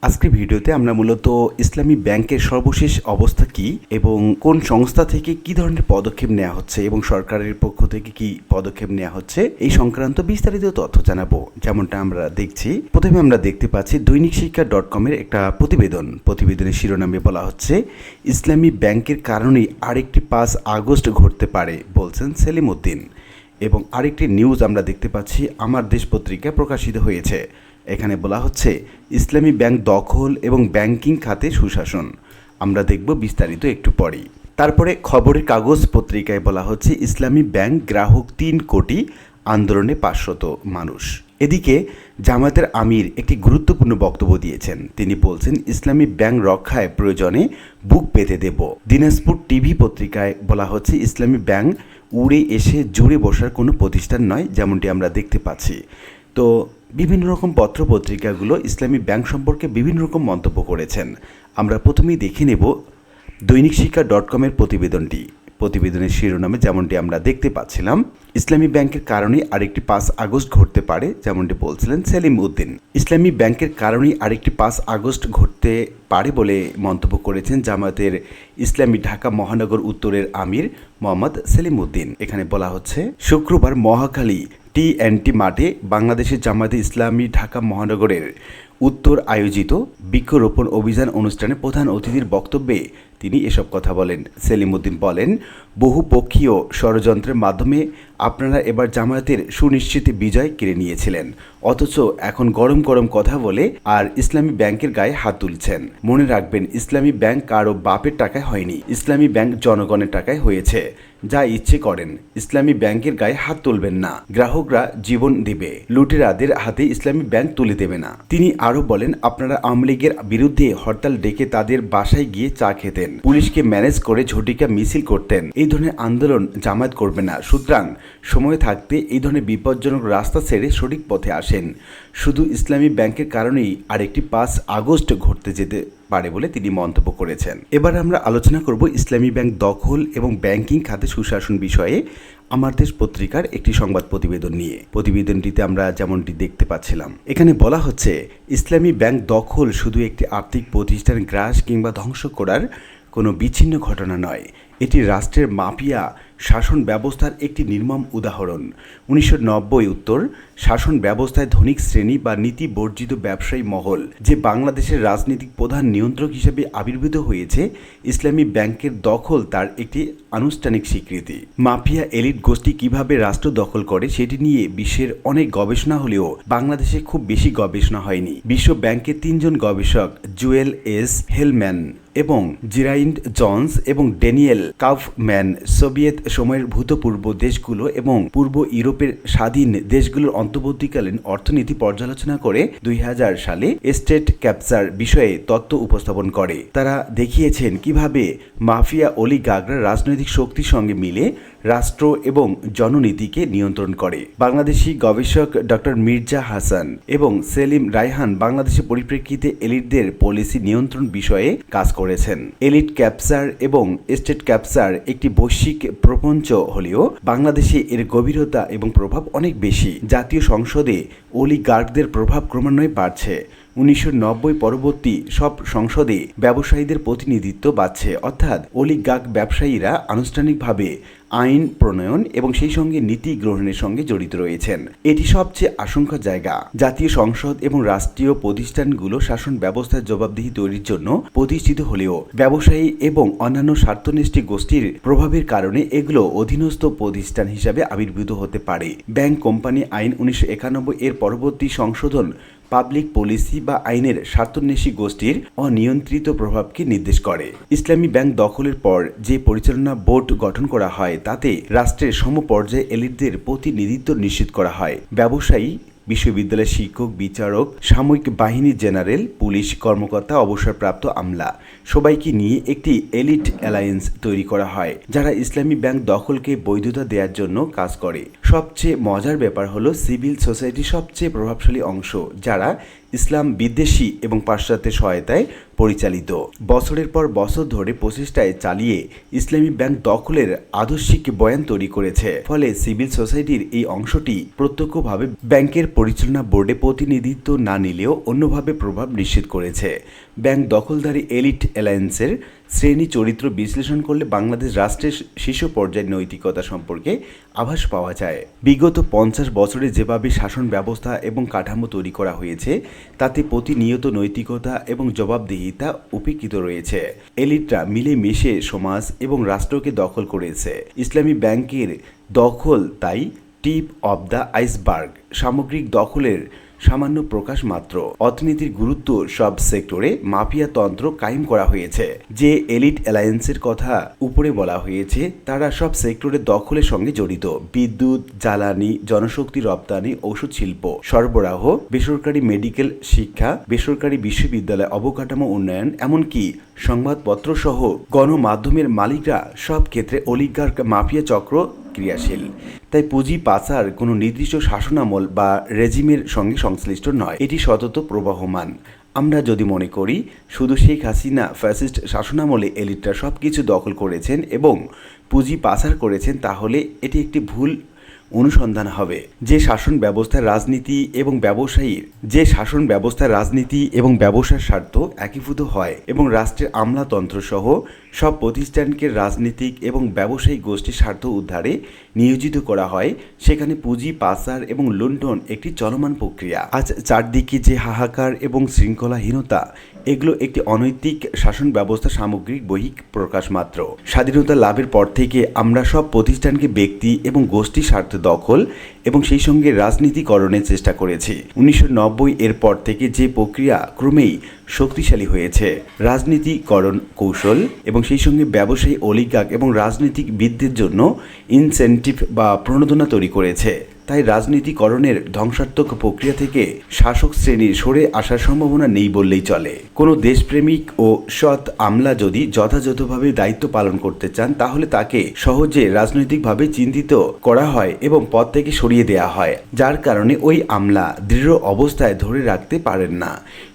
আজকের ভিডিওতে আমরা মূলত ইসলামী ব্যাংকের সর্বশেষ অবস্থা কি এবং কোন সংস্থা থেকে কি ধরনের পদক্ষেপ নেওয়া হচ্ছে এবং সরকারের পক্ষ থেকে কি পদক্ষেপ নেওয়া হচ্ছে এই সংক্রান্ত বিস্তারিত তথ্য জানাবো। যেমনটা আমরা দেখছি, প্রথমে আমরা দেখতে পাচ্ছি দৈনিক শিক্ষা .com-এর একটা প্রতিবেদনের শিরোনামে বলা হচ্ছে ইসলামী ব্যাংকের কারণেই আরেকটি 5 আগস্ট ঘটতে পারে বলছেন সেলিম উদ্দিন। এবং আরেকটি নিউজ আমরা দেখতে পাচ্ছি আমার দেশ পত্রিকায় প্রকাশিত হয়েছে। এখানে বলা হচ্ছে ইসলামী ব্যাংক দখল এবং ব্যাংকিং খাতে সুশাসন। আমরা দেখব বিস্তারিত একটু পরেই। তারপরে খবরের কাগজ পত্রিকায় বলা হচ্ছে ইসলামী ব্যাংক গ্রাহক 3 কোটি, আন্দোলনে 500 মানুষ। এদিকে জামায়াতের আমির একটি গুরুত্বপূর্ণ বক্তব্য দিয়েছেন। তিনি বলছেন ইসলামী ব্যাংক রক্ষায় প্রয়োজনে বুক পেতে দেব। দিনাজপুর টিভি পত্রিকায় বলা হচ্ছে ইসলামী ব্যাংক উড়ে এসে জুড়ে বসার কোনো প্রতিষ্ঠান নয়, যেমনটি আমরা দেখতে পাচ্ছি। তো বিভিন্ন রকম পত্রপত্রিকাগুলো ইসলামী ব্যাংক সম্পর্কে বিভিন্ন রকম মন্তব্য করেছেন। আমরা প্রথমেই দেখে নেব দৈনিক শিক্ষা .com-এর প্রতিবেদনের শিরোনামে যেমনটি আমরা দেখতে পাচ্ছিলাম, ইসলামী ব্যাংকের কারণে আরেকটি 5 আগস্ট ঘটতে পারে, যেমনটি বলছিলেন সেলিম উদ্দিন। ইসলামী ব্যাংকের কারণেই আরেকটি 5 আগস্ট ঘটতে পারে বলে মন্তব্য করেছেন জামায়াতের ইসলামী ঢাকা মহানগর উত্তরের আমির মোহাম্মদ সেলিম উদ্দিন। এখানে বলা হচ্ছে শুক্রবার মহাখালী টি&টি মাঠে বাংলাদেশের জামায়াতে ইসলামী ঢাকা মহানগরের উত্তর আয়োজিত বৃক্ষরোপণ অভিযান অনুষ্ঠানে প্রধান অতিথির বক্তব্যে তিনি এসব কথা বলেন। সেলিম উদ্দিন বলেন, বহুপক্ষীয় ষড়যন্ত্রের মাধ্যমে আপনারা এবার জামায়াতের সুনিশ্চিত বিজয় কেড়ে নিয়েছিলেন, অথচ এখন গরম গরম কথা বলে আর ইসলামী ব্যাংকের গায়ে হাত তুলছেন। মনে রাখবেন, ইসলামী ব্যাংক কারো বাপের টাকায় হয়নি, ইসলামী ব্যাংক জনগণের টাকায় হয়েছে। যা ইচ্ছে করেন, ইসলামী ব্যাংকের গায়ে হাত তুলবেন না। গ্রাহকরা জীবন দিবে, লুটেরাদের হাতে ইসলামী ব্যাংক তুলে দেবে না। তিনি আরও বলেন, আপনারা আওয়ামী লীগের বিরুদ্ধে হরতাল ডেকে তাদের বাসায় গিয়ে চা খেতেন, পুলিশকে ম্যানেজ করে ঝটিকা মিছিল করতেন। এই ধরনের আন্দোলন জামায়াত করবে না। সুতরাং সময় থাকতে এই ধরনের বিপজ্জনক রাস্তা ছেড়ে সঠিক পথে আসেন। শুধু ইসলামী ব্যাংকের কারণেই আরেকটি 5 আগস্ট ঘটতে যেতে পারে বলে তিনি মন্তব্য করেছেন। এবার আমরা আলোচনা করব ইসলামী ব্যাংক দখল এবং ব্যাংকিং খাতে সুশাসন বিষয়ে আমার দেশ পত্রিকার একটি সংবাদ প্রতিবেদন নিয়ে। প্রতিবেদনটিতে আমরা যেমনটি দেখতে পাচ্ছিলাম, এখানে বলা হচ্ছে ইসলামী ব্যাংক দখল শুধু একটি আর্থিক প্রতিষ্ঠান গ্রাস কিংবা ধ্বংস করার কোনো বিচ্ছিন্ন ঘটনা নয়, এটি রাষ্ট্রের মাফিয়া শাসন ব্যবস্থার একটি নির্মম উদাহরণ। 1990 উত্তর শাসন ব্যবস্থায় ধনিক শ্রেণী বা নীতি বর্জিত ব্যবসায়ী মহল যে বাংলাদেশের রাজনৈতিক প্রধান নিয়ন্ত্রক হিসেবে আবির্ভূত হয়েছে, ইসলামী ব্যাংকের দখল তার একটি আনুষ্ঠানিক স্বীকৃতি। মাফিয়া এলিট গোষ্ঠী কিভাবে রাষ্ট্র দখল করে সেটি নিয়ে বিশ্বের অনেক গবেষণা হলেও বাংলাদেশে খুব বেশি গবেষণা হয়নি। বিশ্ব ব্যাংকের 3 জন গবেষক জুয়েল এস হেলম্যান এবং জিরাইন্ড জনস এবং ড্যানিয়েল কাউফম্যান সোভিয়েত সময়ের ভূতপূর্ব দেশগুলো এবং পূর্ব ইউরোপের স্বাধীন দেশগুলোর অন্তর্বর্তীকালীন অর্থনীতি পর্যালোচনা করে 2000 সালে স্টেট ক্যাপচার বিষয়ে তত্ত্ব উপস্থাপন করে। তারা দেখিয়েছেন কিভাবে মাফিয়া অলিগার্করা রাজনৈতিক শক্তির সঙ্গে মিলে রাষ্ট্র এবং জননীতিকে নিয়ন্ত্রণ করে। বাংলাদেশি গবেষক ডক্টর মির্জা হাসান এবং সেলিম রায়হান বাংলাদেশের পরিপ্রেক্ষিতে এলিটদের পলিসি নিয়ন্ত্রণ বিষয়ে কাজ করেছেন। এলিট ক্যাপচার এবং স্টেট ক্যাপচার একটি বৈশ্বিক প্রপঞ্চ হলেও বাংলাদেশে এর গভীরতা এবং প্রভাব অনেক বেশি। জাতীয় সংসদে অলিগার্কদের প্রভাব ক্রমান্বয়ে বাড়ছে। 1990 পরবর্তী সব সংসদে ব্যবসায়ীদের প্রতিনিধিত্ব বাড়ছে, অর্থাৎ অলিগার্ক ব্যবসায়ীরা আনুষ্ঠানিকভাবে আইন প্রণয়ন এবং সেই সঙ্গে নীতি গ্রহণের সঙ্গে জড়িত রয়েছেন। এটি সবচেয়ে আশঙ্কার জায়গা। জাতীয় সংসদ এবং রাষ্ট্রীয় প্রতিষ্ঠানগুলো শাসন ব্যবস্থার জবাবদিহি তৈরির জন্য প্রতিষ্ঠিত হলেও ব্যবসায়ী এবং অন্যান্য স্বার্থনিষ্ঠ গোষ্ঠীর প্রভাবের কারণে এগুলো অধীনস্থ প্রতিষ্ঠান হিসাবে আবির্ভূত হতে পারে। ব্যাংক কোম্পানি আইন 1991 এর পরবর্তী সংশোধন পাবলিক পলিসি বা আইনের স্বার্থন্বেষী গোষ্ঠীর অনিয়ন্ত্রিত প্রভাবকে নির্দেশ করে। ইসলামী ব্যাংক দখলের পর যে পরিচালনা বোর্ড গঠন করা হয় তাতে রাষ্ট্রের সমপর্যায়ে এলিটদের প্রতিনিধিত্ব নিশ্চিত করা হয়। ব্যবসায়ী, বিশ্ববিদ্যালয়ের শিক্ষক, বিচারক, সামরিক বাহিনী, জেনারেল, পুলিশ কর্মকর্তা, অবসরপ্রাপ্ত আমলা সবাইকে নিয়ে একটি এলিট অ্যালায়েন্স তৈরি করা হয় যারা ইসলামী ব্যাংক দখলকে বৈধতা দেওয়ার জন্য কাজ করে। সবচেয়ে মজার ব্যাপার হলো সিভিল সোসাইটির সবচেয়ে প্রভাবশালী অংশ যারা ইসলাম বিদ্বেষী এবং পাশ্চাত্যের সহায়তায় পরিচালিত। বছরের পর বছর ধরে প্রচেষ্টায় চালিয়ে ইসলামী ব্যাংক দখলের আদর্শিক বয়ান তৈরি করেছে। ফলে সিভিল সোসাইটির এই অংশটি প্রত্যক্ষভাবে ব্যাংকের পরিচালনা বোর্ডে প্রতিনিধিত্ব না নিলেও অন্যভাবে প্রভাব নিশ্চিত করেছে। ব্যাংক দখলদারি এলিট অ্যালায়েন্সের শ্রেণী চরিত্র বিশ্লেষণ করলে বাংলাদেশ রাষ্ট্রের শীর্ষ পর্যায়ের নৈতিকতা সম্পর্কে আভাস পাওয়া যায়। বিগত 50 বছরে যেভাবে শাসন ব্যবস্থা এবং কাঠামো তৈরি করা হয়েছে তাতে প্রতিনিয়ত নৈতিকতা এবং জবাবদিহিতা উপেক্ষিত রয়েছে। এলিটরা মিলে মিশে সমাজ এবং রাষ্ট্রকে দখল করেছে। ইসলামী ব্যাংকের দখল তাই টিপ অব দ্য আইসবার্গ, সামগ্রিক দখলের সামান্য প্রকাশ মাত্র। অর্থনীতির গুরুত্ব সব সেক্টরে মাফিয়া তন্ত্র কায়েম করা হয়েছে। যে এলিট অ্যালায়েন্সের কথা উপরে বলা হয়েছে তারা সব সেক্টরের দখলের সঙ্গে জড়িত। বিদ্যুৎ, জ্বালানি, জনশক্তি রপ্তানি, ওষুধ শিল্প সরবরাহ, বেসরকারি মেডিকেল শিক্ষা, বেসরকারি বিশ্ববিদ্যালয় অবকাঠামো উন্নয়ন, এমনকি সংবাদপত্র সহ গণমাধ্যমের মালিকরা সব ক্ষেত্রে অলিগার্ক মাফিয়া চক্র ক্রিয়াশীল। তাই পুঁজি পাচার কোনো নির্দিষ্ট শাসনামল বা রেজিমের সঙ্গে সংশ্লিষ্ট নয়, এটি সতত প্রবাহমান। আমরা যদি মনে করি শুধু শেখ হাসিনা ফ্যাসিস্ট শাসনামলে এলিটরা সব কিছু দখল করেছেন এবং পুঁজি পাচার করেছেন তাহলে এটি একটি ভুল অনুসন্ধান হবে। যে শাসন ব্যবস্থার রাজনীতি এবং ব্যবসার স্বার্থ একীভূত হয় এবং রাষ্ট্রের আমলাতন্ত্র সহ সব প্রতিষ্ঠানকে রাজনীতিক এবং ব্যবসায়িক গোষ্ঠীর স্বার্থ উদ্ধারে নিয়োজিত করা হয়, সেখানে পুঁজি পাচার এবং লুণ্ঠন একটি চলমান প্রক্রিয়া। আজ চারদিকে যে হাহাকার এবং শৃঙ্খলাহীনতা, এগুলো একটি অনৈতিক শাসন ব্যবস্থা সামগ্রিক বহিঃ প্রকাশ মাত্র। স্বাধীনতা লাভের পর থেকে আমরা সব প্রতিষ্ঠানকে ব্যক্তি এবং গোষ্ঠী স্বার্থ দখল এবং সেই সঙ্গে রাজনীতিকরণের চেষ্টা করেছি। 1990 এর পর থেকে যে প্রক্রিয়া ক্রমেই শক্তিশালী হয়েছে, রাজনীতিকরণ কৌশল এবং সেই সঙ্গে ব্যবসায়ী অলিগার্ক এবং রাজনীতিবিদদের জন্য ইনসেন্টিভ বা প্রণোদনা তৈরি করেছে। তাই রাজনীতিকরণের ধ্বংসাত্মক প্রক্রিয়া থেকে শাসক শ্রেণীর সরে আসার সম্ভাবনা নেই বললেই চলে। কোনো দেশপ্রেমিক ও সৎ আমলা যদি যথাযথভাবে দায়িত্ব পালন করতে চান তাহলে তাকে সহজে রাজনৈতিকভাবে চিন্তিত করা হয় এবং পদ থেকে সরিয়ে দেওয়া হয়, যার কারণে ওই আমলা দৃঢ় অবস্থায় ধরে রাখতে পারেন না।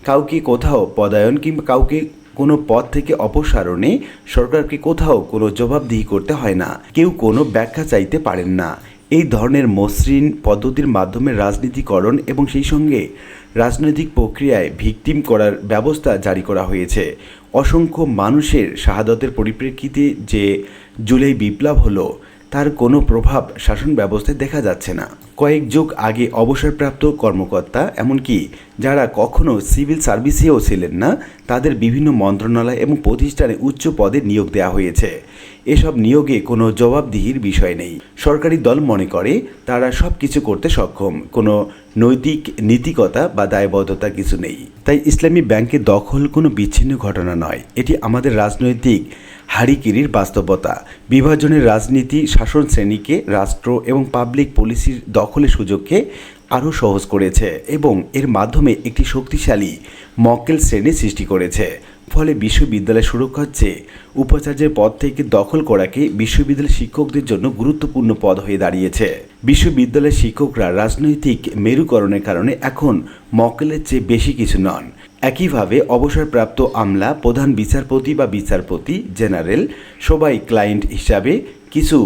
কাউকে কোথাও পদায়ন কিংবা কাউকে কোনো পদ থেকে অপসারণে সরকারকে কোথাও কোনো জবাবদিহি করতে হয় না, কেউ কোনো ব্যাখ্যা চাইতে পারেন না। এই ধরনের মসৃণ পদ্ধতির মাধ্যমে রাজনীতিকরণ এবং সেই সঙ্গে রাজনৈতিক প্রক্রিয়ায় ভিকটিম করার ব্যবস্থা জারি করা হয়েছে। অসংখ্য মানুষের শাহাদতের পরিপ্রেক্ষিতে যে জুলাই বিপ্লব হলো তার কোনো প্রভাব শাসন ব্যবস্থায় দেখা যাচ্ছে না। কয়েক যুগ আগে অবসরপ্রাপ্ত কর্মকর্তা, এমনকি যারা কখনো সিভিল সার্ভিসেও ছিলেন না, তাদের বিভিন্ন মন্ত্রণালয় এবং প্রতিষ্ঠানে উচ্চ পদে নিয়োগ দেওয়া হয়েছে। এসব নিয়োগে কোনো জবাবদিহির বিষয় নেই। সরকারি দল মনে করে তারা সব কিছু করতে সক্ষম, কোনো নৈতিক নীতিকতা বা দায়বদ্ধতা কিছু নেই। তাই ইসলামী ব্যাংকের দখল কোনো বিচ্ছিন্ন ঘটনা নয়, এটি আমাদের রাজনৈতিক হারিকিরির বাস্তবতা। বিভাজনের রাজনীতি শাসন শ্রেণীকে রাষ্ট্র এবং পাবলিক পলিসির দখলের সুযোগকে আরও সহজ করেছে এবং এর মাধ্যমে একটি শক্তিশালী মক্কেল শ্রেণী সৃষ্টি করেছে। ফলে বিশ্ববিদ্যালয় সুরক্ষার চেয়ে উপাচার্যের পদ থেকে দখল করাকে বিশ্ববিদ্যালয় শিক্ষকদের জন্য গুরুত্বপূর্ণ পদ হয়ে দাঁড়িয়েছে। বিশ্ববিদ্যালয়ের শিক্ষকরা রাজনৈতিক মেরুকরণের কারণে এখন মক্কেলের চেয়ে বেশি কিছু নন। একইভাবে অবসরপ্রাপ্ত আমলা, প্রধান বিচারপতি বা বিচারপতি জেনারেল সবাই ক্লায়েন্ট হিসাবে কিছু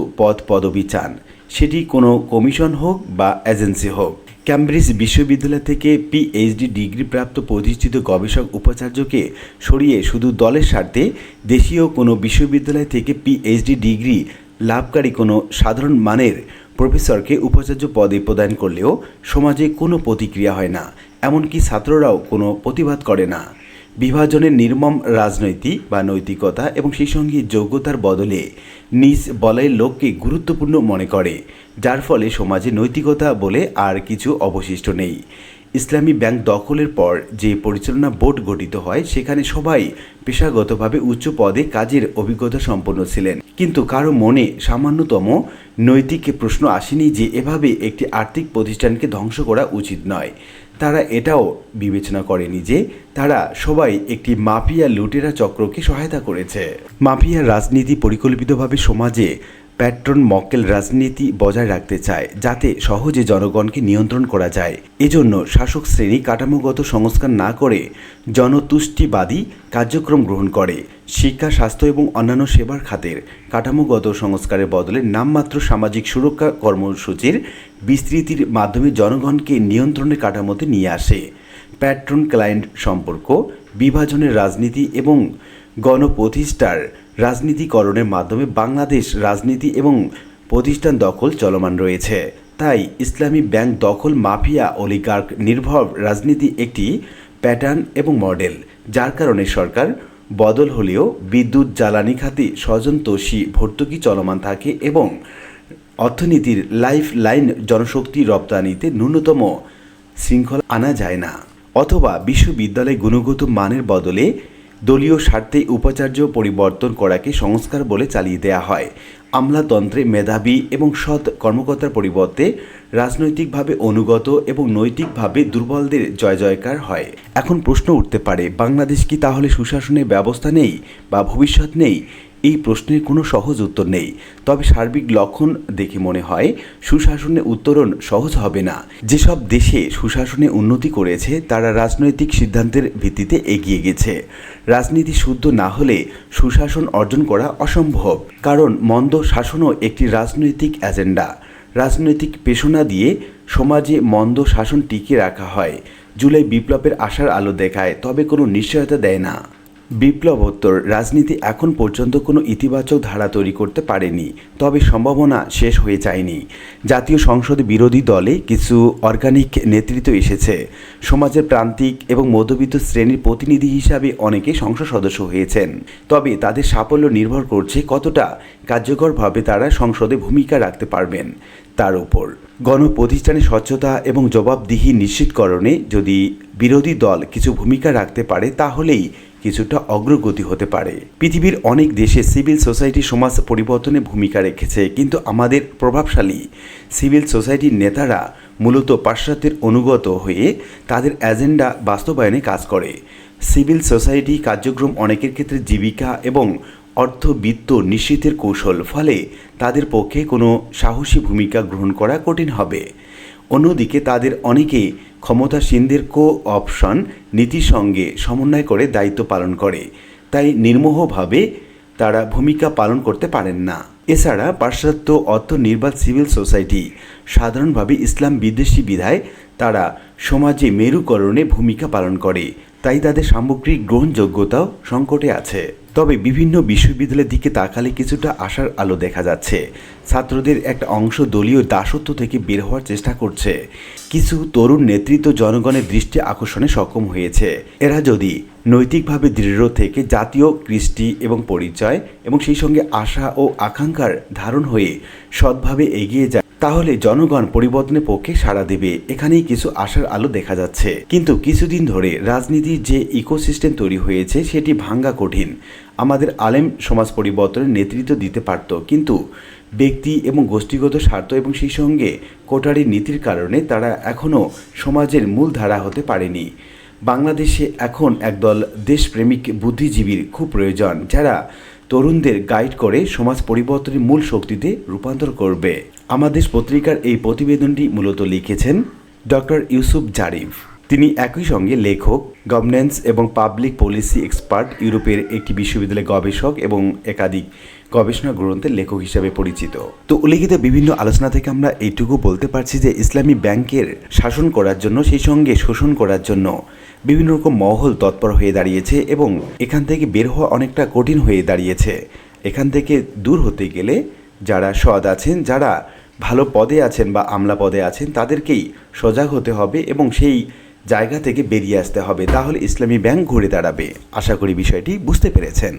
পদবি চান, সেটি কোনো কমিশন হোক বা এজেন্সি হোক। ক্যামব্রিজ বিশ্ববিদ্যালয় থেকে পিএইচডি ডিগ্রিপ্রাপ্ত প্রতিষ্ঠিত গবেষক উপাচার্যকে সরিয়ে শুধু দলের স্বার্থে দেশীয় কোনো বিশ্ববিদ্যালয় থেকে পিএইচডি ডিগ্রি লাভকারী কোনো সাধারণ মানের প্রফেসরকে উপাচার্য পদে প্রদান করলেও সমাজে কোনো প্রতিক্রিয়া হয় না, এমনকি ছাত্ররাও কোনো প্রতিবাদ করে না। বিভাজনের নির্মম রাজনৈতি বা নৈতিকতা এবং সেই সঙ্গে যোগ্যতার বদলে নিজ বলয়ের লোককে গুরুত্বপূর্ণ মনে করে, যার ফলে সমাজে নৈতিকতা বলে আর কিছু অবশিষ্ট নেই। ইসলামী ব্যাংক দখলের পর যে পরিচালনা বোর্ড গঠিত হয় সেখানে সবাই পেশাগতভাবে উচ্চ পদে কাজের অভিজ্ঞতা সম্পন্ন ছিলেন, কিন্তু কারো মনে সামান্যতম নৈতিক প্রশ্ন আসেনি যে এভাবে একটি আর্থিক প্রতিষ্ঠানকে ধ্বংস করা উচিত নয়। তারা এটাও বিবেচনা করেনি যে তারা সবাই একটি মাফিয়া লুটেরা চক্রকে সহায়তা করেছে। মাফিয়া রাজনীতি পরিকল্পিতভাবে সমাজে প্যাট্রন মক্কেল রাজনীতি বজায় রাখতে চায় যাতে সহজে জনগণকে নিয়ন্ত্রণ করা যায়। এজন্য শাসক শ্রেণী কাঠামোগত সংস্কার না করে জনতুষ্টিবাদী কার্যক্রম গ্রহণ করে। শিক্ষা, স্বাস্থ্য এবং অন্যান্য সেবার খাতের কাঠামোগত সংস্কারের বদলে নামমাত্র সামাজিক সুরক্ষা কর্মসূচির বিস্তৃতির মাধ্যমে জনগণকে নিয়ন্ত্রণের কাঠামোতে নিয়ে আসে। প্যাট্রন ক্লায়েন্ট সম্পর্ক, বিভাজনের রাজনীতি এবং গণপ্রতিষ্ঠার রাজনীতিকরণের মাধ্যমে বাংলাদেশ রাজনীতি এবং প্রতিষ্ঠান দখল চলমান রয়েছে। তাই ইসলামী ব্যাংক দখল, মাফিয়া, অলিগার্ক নির্ভর রাজনীতি একটি প্যাটার্ন এবং মডেল, যার কারণে সরকার বদল হলেও বিদ্যুৎ, জ্বালানি খাতে স্বজনতোষী ভর্তুকি চলমান থাকে এবং অর্থনীতির লাইফ লাইন জনশক্তি রপ্তানিতে ন্যূনতম শৃঙ্খলা আনা যায় না, অথবা বিশ্ববিদ্যালয় গুণগত মানের বদলে দলীয় স্বার্থে উপাচার্য পরিবর্তন করাকে সংস্কার বলে চালিয়ে দেওয়া হয়। আমলাতন্ত্রে মেধাবী এবং সৎ কর্মকর্তার পরিবর্তে রাজনৈতিকভাবে অনুগত এবং নৈতিকভাবে দুর্বলদের জয় জয়কার হয়। এখন প্রশ্ন উঠতে পারে, বাংলাদেশ কি তাহলে সুশাসনের ব্যবস্থা নেই বা ভবিষ্যৎ নেই? এই প্রশ্নের কোনো সহজ উত্তর নেই, তবে সার্বিক লক্ষণ দেখে মনে হয় সুশাসনের উত্তরণ সহজ হবে না। যেসব দেশে সুশাসনে উন্নতি করেছে তারা রাজনৈতিক সিদ্ধান্তের ভিত্তিতে এগিয়ে গেছে। রাজনীতি শুদ্ধ না হলে সুশাসন অর্জন করা অসম্ভব, কারণ মন্দ শাসনও একটি রাজনৈতিক এজেন্ডা। রাজনৈতিক পেশনা দিয়ে সমাজে মন্দ শাসন টিকিয়ে রাখা হয়। জুলাই বিপ্লবের আশার আলো দেখায়, তবে কোনো নিশ্চয়তা দেয় না। বিপ্লবোত্তর রাজনীতি এখন পর্যন্ত কোনো ইতিবাচক ধারা তৈরি করতে পারেনি, তবে সম্ভাবনা শেষ হয়ে যায়নি। জাতীয় সংসদে বিরোধী দলে কিছু অর্গানিক নেতৃত্ব এসেছে। সমাজের প্রান্তিক এবং মধ্যবিত্ত শ্রেণীর প্রতিনিধি হিসাবে অনেকে সংসদ সদস্য হয়েছেন, তবে তাদের সাফল্য নির্ভর করছে কতটা কার্যকরভাবে তারা সংসদে ভূমিকা রাখতে পারবেন তার উপর। গণপ্রতিষ্ঠানের স্বচ্ছতা এবং জবাবদিহি নিশ্চিতকরণে যদি বিরোধী দল কিছু ভূমিকা রাখতে পারে তাহলেই কিছুটা অগ্রগতি হতে পারে। পৃথিবীর অনেক দেশে সিভিল সোসাইটি সমাজ পরিবর্তনে ভূমিকা রেখেছে, কিন্তু আমাদের প্রভাবশালী সিভিল সোসাইটির নেতারা মূলত পাশ্চাত্যের অনুগত হয়ে তাদের এজেন্ডা বাস্তবায়নে কাজ করে। সিভিল সোসাইটি কার্যক্রম অনেকের ক্ষেত্রে জীবিকা এবং অর্থবিত্ত নিশ্চিতের কৌশল, ফলে তাদের পক্ষে কোনো সাহসী ভূমিকা গ্রহণ করা কঠিন হবে। অন্যদিকে তাদের অনেকে ক্ষমতাসীনদের কো-অপশন নীতির সঙ্গে সমন্বয় করে দায়িত্ব পালন করে, তাই নির্মোহভাবে তারা ভূমিকা পালন করতে পারেন না। এছাড়া পাশ্চাত্য অর্থনির্বাত সিভিল সোসাইটি সাধারণভাবে ইসলাম বিদ্বেষী বিধায় তারা সমাজে মেরুকরণে ভূমিকা পালন করে, তাই তাদের সামগ্রিক গ্রহণযোগ্যতাও সংকটে আছে। তবে বিভিন্ন বিশ্ববিদ্যালয়ের দিকে তাকালে কিছুটা আশার আলো দেখা যাচ্ছে। ছাত্রদের একটা অংশ দলীয় দাসত্ব থেকে বের হওয়ার চেষ্টা করছে। কিছু তরুণ নেতৃত্ব জনগণের দৃষ্টি আকর্ষণে সক্ষম হয়েছে। এরা যদি নৈতিকভাবে দৃঢ় থেকে জাতীয় কৃষ্টি এবং পরিচয় এবং সেই সঙ্গে আশা ও আকাঙ্ক্ষার ধারণ হয়ে সৎভাবে এগিয়ে যায়, তাহলে জনগণ পরিবর্তনের পক্ষে সাড়া দেবে। এখানেই কিছু আশার আলো দেখা যাচ্ছে। কিন্তু কিছুদিন ধরে রাজনীতির যে ইকোসিস্টেম তৈরি হয়েছে সেটি ভাঙ্গা কঠিন। আমাদের আলেম সমাজ পরিবর্তনের নেতৃত্ব দিতে পারত, কিন্তু ব্যক্তি এবং গোষ্ঠীগত স্বার্থ এবং সেই সঙ্গে কোটারি নীতির কারণে তারা এখনও সমাজের মূল ধারা হতে পারেনি। বাংলাদেশে এখন একদল দেশপ্রেমিক বুদ্ধিজীবীর খুব প্রয়োজন, যারা তরুণদের গাইড করে সমাজ পরিবর্তনের মূল শক্তিতে রূপান্তর করবে। আমাদের পত্রিকার এই প্রতিবেদনটি মূলত লিখেছেন ডক্টর ইউসুফ জারিফ। তিনি একই সঙ্গে লেখক, গভর্নেন্স এবং পাবলিক পলিসি এক্সপার্ট, ইউরোপের একটি বিশ্ববিদ্যালয়ের গবেষক এবং একাধিক গবেষণা গ্রন্থের লেখক হিসাবে পরিচিত। তো উল্লিখিত বিভিন্ন আলোচনা থেকে আমরা এইটুকু বলতে পারছি যে ইসলামী ব্যাংকের শাসন করার জন্য, সেই সঙ্গে শোষণ করার জন্য বিভিন্ন রকম মহল তৎপর হয়ে দাঁড়িয়েছে এবং এখান থেকে বের হওয়া অনেকটা কঠিন হয়ে দাঁড়িয়েছে। এখান থেকে দূর হতে গেলে যারা সৎ আছেন, যারা ভালো পদে আছেন বা আমলা পদে আছেন, তাদেরকেই সজাগ হতে হবে এবং সেই জায়গা থেকে বেরিয়ে আসতে হবে। তাহলে ইসলামী ব্যাংক ঘুরে দাঁড়াবে। আশা করি বিষয়টি বুঝতে পেরেছেন।